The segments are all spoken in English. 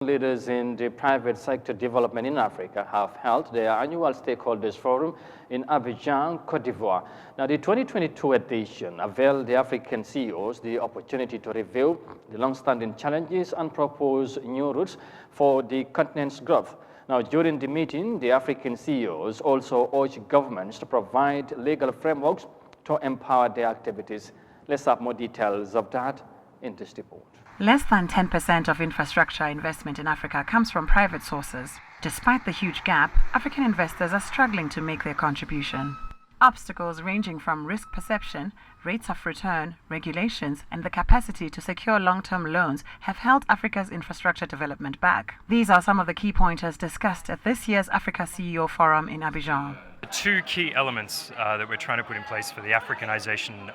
Leaders in the private sector development in Africa have held their annual stakeholders forum in Abidjan, Côte d'Ivoire. Now, the 2022 edition availed the African CEOs the opportunity to review the long-standing challenges and propose new routes for the continent's growth. Now, during the meeting, the African CEOs also urged governments to provide legal frameworks to empower their activities. Let's have more details of that in this report. Less than 10% of infrastructure investment in Africa comes from private sources. Despite the huge gap, African investors are struggling to make their contribution. Obstacles ranging from risk perception, rates of return, regulations, and the capacity to secure long-term loans have held Africa's infrastructure development back. These are some of the key pointers discussed at this year's Africa CEO Forum in Abidjan. The two key elements that we're trying to put in place for the Africanization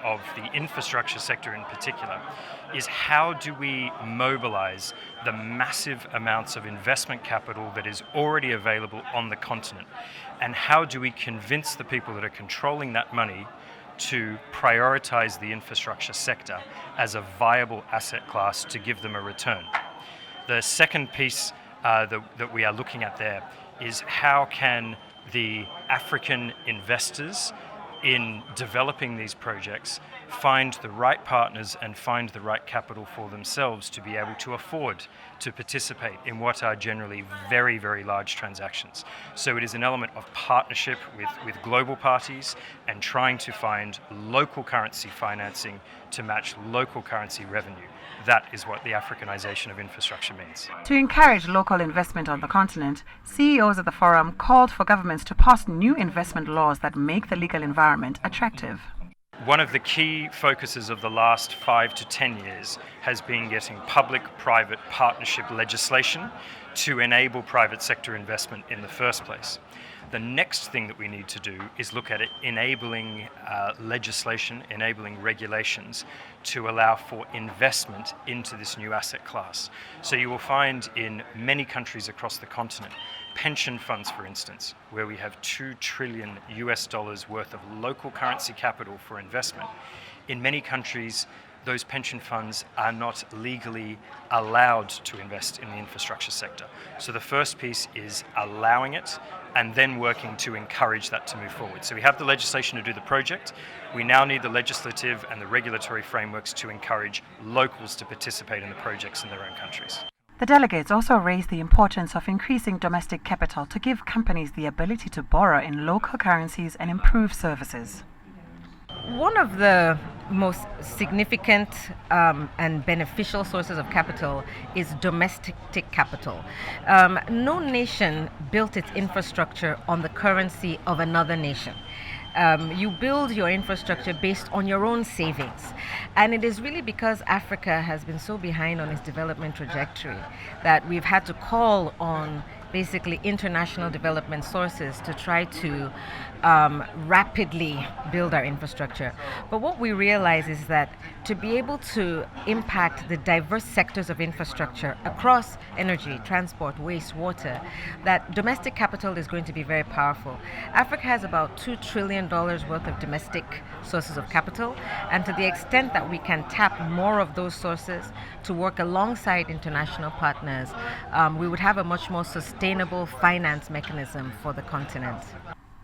of the infrastructure sector in particular is how do we mobilize the massive amounts of investment capital that is already available on the continent, and how do we convince the people that are controlling that money to prioritize the infrastructure sector as a viable asset class to give them a return. The second piece that we are looking at there is how can the African investors in developing these projects find the right partners and find the right capital for themselves to be able to afford to participate in what are generally very, very large transactions. So it is an element of partnership with global parties and trying to find local currency financing to match local currency revenue. That is what the Africanization of infrastructure means. To encourage local investment on the continent, CEOs at the forum called for governments to pass new investment laws that make the legal environment attractive. One of the key focuses of the last 5 to 10 years has been getting public-private partnership legislation to enable private sector investment in the first place. The next thing that we need to do is look at it enabling legislation, enabling regulations to allow for investment into this new asset class. So you will find in many countries across the continent, pension funds, for instance, where we have $2 trillion worth of local currency capital for investment. In many countries, those pension funds are not legally allowed to invest in the infrastructure sector. So the first piece is allowing it and then working to encourage that to move forward. So we have the legislation to do the project. We now need the legislative and the regulatory frameworks to encourage locals to participate in the projects in their own countries. The delegates also raised the importance of increasing domestic capital to give companies the ability to borrow in local currencies and improve services. One of the most significant and beneficial sources of capital is domestic capital. No nation built its infrastructure on the currency of another nation. You build your infrastructure based on your own savings. And it is really because Africa has been so behind on its development trajectory that we've had to call on basically international development sources to try to rapidly build our infrastructure. But what we realize is that to be able to impact the diverse sectors of infrastructure across energy, transport, waste, water, that domestic capital is going to be very powerful. Africa has about $2 trillion worth of domestic sources of capital, and to the extent that we can tap more of those sources to work alongside international partners, we would have a much more sustainable finance mechanism for the continent.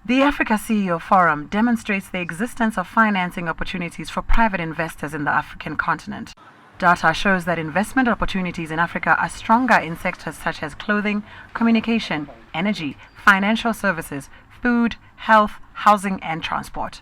The Africa CEO Forum demonstrates the existence of financing opportunities for private investors in the African continent. Data shows that investment opportunities in Africa are stronger in sectors such as clothing, communication, energy, financial services, food, health, housing, and transport.